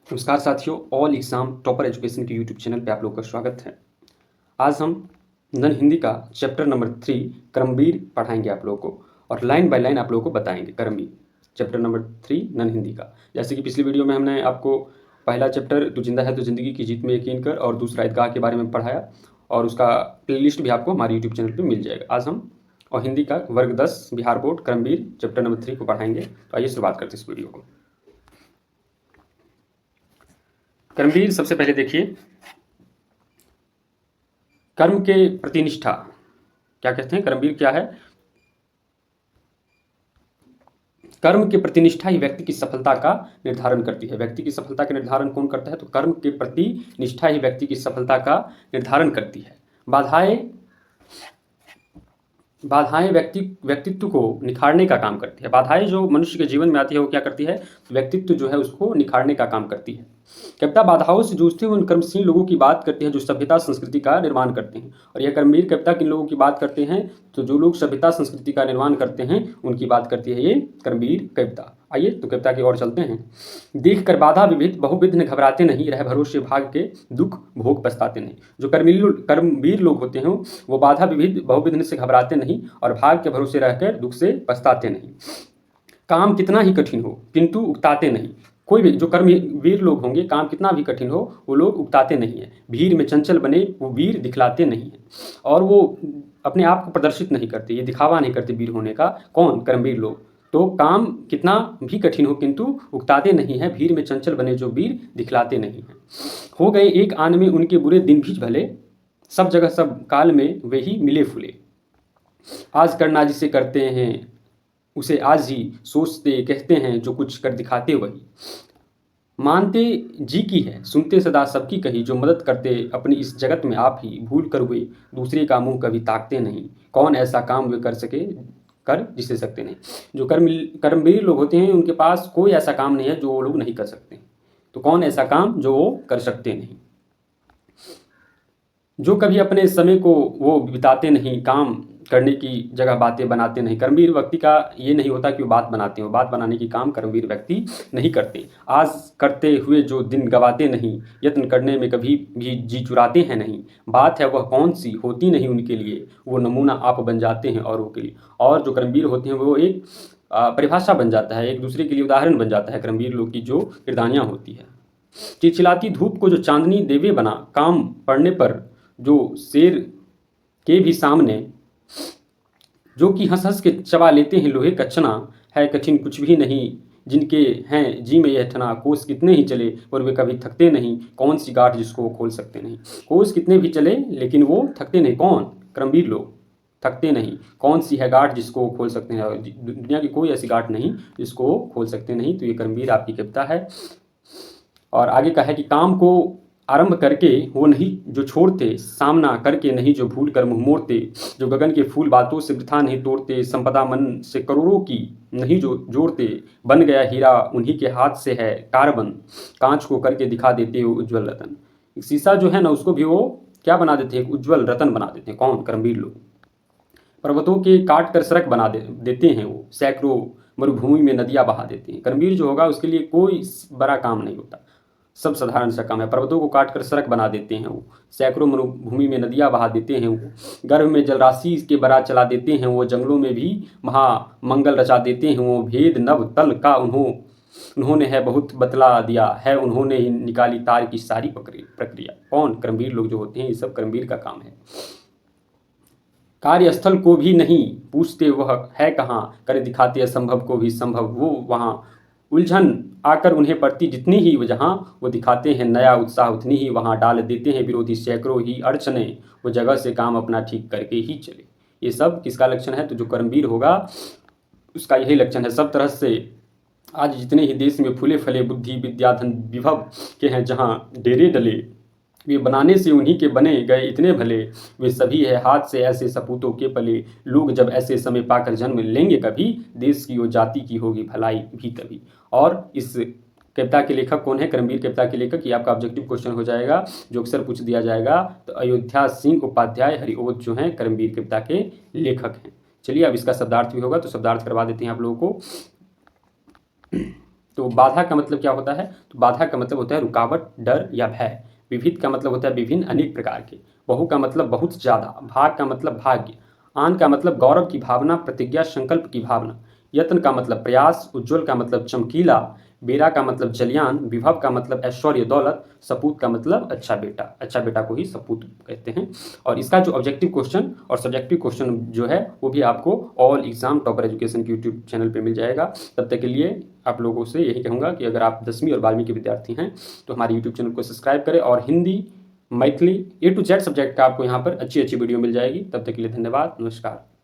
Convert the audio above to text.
नमस्कार साथियों, all exam topper education के यूट्यूब चैनल पे आप लोगों का स्वागत है। आज हम नन हिंदी का चैप्टर नंबर 3 कर्मवीर पढ़ाएंगे आप लोगों को और लाइन बाय लाइन आप लोगों को बताएंगे कर्मवीर चैप्टर नंबर 3 नन हिंदी का। जैसे कि पिछली वीडियो में हमने आपको पहला चैप्टर तू जिंदा है तो ज़िंदगी की जीत में यकीन कर और दूसरा ईदगाह के बारे में पढ़ाया और उसका प्लेलिस्ट भी आपको हमारे यूट्यूब चैनल पर मिल जाएगा। आज हम और हिंदी का वर्ग 10 बिहार बोर्ड कर्मवीर चैप्टर नंबर 3 को पढ़ाएंगे। तो आइए शुरुआत करते हैं इस वीडियो को। कर्मवीर सबसे पहले देखिए, कर्म के प्रति निष्ठा क्या कहते हैं। कर्मवीर क्या है? कर्म के प्रति निष्ठा ही व्यक्ति की सफलता का निर्धारण करती है। व्यक्ति की सफलता का निर्धारण कौन करता है? तो कर्म के प्रति निष्ठा ही व्यक्ति की सफलता का निर्धारण करती है। बाधाएं व्यक्तित्व को निखारने का काम करती है। बाधाएं जो मनुष्य के जीवन में आती है वो क्या करती है? व्यक्तित्व जो है उसको निखारने का काम करती है। कविता बाधाओं से जूझते हुए उन कर्मशील लोगों की बात करती है जो सभ्यता संस्कृति का निर्माण करते हैं। और यह कर्मवीर कविता किन लोगों की बात करते हैं? तो जो लोग सभ्यता संस्कृति का निर्माण करते हैं उनकी बात करती है ये कर्मवीर कविता। आइए तो कविता की ओर चलते हैं। देख कर बाधा विविध बहुविध घबराते नहीं, रह भरोसे भाग के दुख भोग पछताते नहीं। जो कर्मवीर लोग होते हैं वो बाधा विविध बहुविध से घबराते नहीं और भाग के भरोसे रहकर दुख से पछताते नहीं। काम कितना ही कठिन हो किंतु उकताते नहीं। कोई भी जो कर्मवीर लोग होंगे, काम कितना भी कठिन हो वो लोग उकताते नहीं है। भीड़ में चंचल बने वो वीर दिखलाते नहीं है और वो अपने आप को प्रदर्शित नहीं करते, ये दिखावा नहीं करते वीर होने का। कौन? कर्मवीर लोग। तो काम कितना भी कठिन हो किंतु उकताते नहीं है, भीड़ में चंचल बने जो वीर दिखलाते नहीं है। हो गए एक आन में उनके बुरे दिन भी भले, सब जगह सब काल में वे ही मिले फुले। आज करना जिसे करते हैं उसे आज ही सोचते कहते हैं, जो कुछ कर दिखाते वही। मानते जी की है सुनते सदा सबकी कही, जो मदद करते अपनी इस जगत में आप ही, भूल कर हुए दूसरे का मुंह कभी ताकते नहीं। कौन ऐसा काम वे कर सके कर जिसे सकते नहीं। जो कर्मवीर लोग होते हैं उनके पास कोई ऐसा काम नहीं है जो वो लोग नहीं कर सकते। तो कौन ऐसा काम जो वो कर सकते नहीं। जो कभी अपने समय को वो बिताते नहीं, काम करने की जगह बातें बनाते नहीं। कर्मवीर व्यक्ति का ये नहीं होता कि वो बात बनाते हो, बात बनाने की काम कर्मवीर व्यक्ति नहीं करते। आज करते हुए जो दिन गवाते नहीं, यत्न करने में कभी भी जी चुराते हैं नहीं। बात है वह कौन सी होती नहीं उनके लिए, वो नमूना आप बन जाते हैं औरों के लिए। और जो कर्मवीर होते हैं वो एक परिभाषा बन जाता है, एक दूसरे के लिए उदाहरण बन जाता है कर्मवीर लोग की जो किरदानियाँ होती है। चिलचिलाती धूप को जो चांदनी देवे बना, काम पड़ने पर जो शेर के भी सामने, जो कि हंस हंस के चबा लेते हैं लोहे का चना। है कठिन कुछ भी नहीं जिनके हैं जी में यह ठना, कोस कितने ही चले और वे कभी थकते नहीं, कौन सी गांठ जिसको वो खोल सकते नहीं। कोस कितने भी चले लेकिन वो थकते नहीं। कौन? कर्मवीर लोग थकते नहीं। कौन सी है गांठ जिसको वो खोल सकते हैं? दुनिया की कोई ऐसी गांठ नहीं जिसको वो खोल सकते नहीं। तो ये कर्मवीर आपकी कविता है। और आगे का है कि काम को आरंभ करके वो नहीं जो छोड़ते, सामना करके नहीं जो भूल कर मुँह मोड़ते। जो गगन के फूल बातों से वृथा नहीं तोड़ते, संपदा मन से करोड़ों की नहीं जो जोड़ते। बन गया हीरा उन्हीं के हाथ से है कार्बन, कांच को करके दिखा देते हो उज्ज्वल रतन। शीशा जो है ना उसको भी वो क्या बना देते हैं? एक उज्ज्वल रतन बना देते हैं। कौन? कर्मवीर लोग। पर्वतों के काट कर सड़क बना देते हैं वो, सैकड़ों मरुभूमि में नदियाँ बहा देते हैं। कर्मवीर जो होगा उसके लिए कोई बड़ा काम नहीं होता, सब साधारण सा काम है। पर्वतों को काट कर सड़क बना देते हैं वो, सैकड़ों मरुभूमि में नदियाँ बहा देते हैं वो, गर्भ में जलराशि के बरा चला देते हैं वो, जंगलों में भी महामंगल रचा देते हैं वो। भेद नभ तल का उन्होंने है बहुत बतला दिया है, उन्होंने ही निकाली तार की सारी प्रक्रिया। कौन? कर्मवीर लोग जो होते हैं, ये सब कर्मवीर का काम है। कार्यस्थल को भी नहीं पूछते वह है कहाँ, कर दिखाते असंभव को भी संभव वो वहाँ। उलझन आकर उन्हें पड़ती जितनी ही वो जहाँ, वो दिखाते हैं नया उत्साह उतनी ही वहाँ। डाल देते हैं विरोधी सैकड़ों ही अड़चने, वो जगह से काम अपना ठीक करके ही चले। ये सब किसका लक्षण है? तो जो कर्मवीर होगा उसका यही लक्षण है। सब तरह से आज जितने ही देश में फूले फले बुद्धि विद्या धन विभव के हैं, जहाँ डेरे डले वे बनाने से उन्हीं के बने गए इतने भले। वे सभी है हाथ से ऐसे सपूतों के पले, लोग जब ऐसे समय पाकर जन्म लेंगे कभी, देश की वो जाति की होगी भलाई भी तभी। और इस कविता के लेखक कौन है? कर्मवीर कविता के लेखक। ये आपका ऑब्जेक्टिव क्वेश्चन हो जाएगा जो अक्सर पूछ दिया जाएगा। तो अयोध्या सिंह उपाध्याय हरिओत जो हैं कर्मवीर कविता के लेखक हैं। चलिए अब इसका शब्दार्थ भी होगा तो शब्दार्थ करवा देते हैं आप लोगों को। तो बाधा का मतलब क्या होता है? तो बाधा का मतलब होता है रुकावट, डर या भय। विविध का मतलब होता है विभिन्न, अनेक प्रकार के। बहु का मतलब बहुत ज़्यादा। भाग का मतलब भाग्य। आन का मतलब गौरव की भावना, प्रतिज्ञा, संकल्प की भावना। यत्न का मतलब प्रयास। उज्ज्वल का मतलब चमकीला। बेरा का मतलब जलियान। विभव का मतलब ऐश्वर्य, दौलत। सपूत का मतलब अच्छा बेटा। अच्छा बेटा को ही सपूत कहते हैं। और इसका जो ऑब्जेक्टिव क्वेश्चन और सब्जेक्टिव क्वेश्चन जो है वो भी आपको ऑल एग्जाम टॉपर एजुकेशन के यूट्यूब चैनल पे मिल जाएगा। तब तक के लिए आप लोगों से यही कहूँगा कि अगर आप 10वीं और 12वीं के विद्यार्थी हैं तो हमारे यूट्यूब चैनल को सब्सक्राइब करें, और Hindi, Maithili A to Z subject का आपको यहाँ पर अच्छी अच्छी वीडियो मिल जाएगी। तब तक के लिए धन्यवाद, नमस्कार।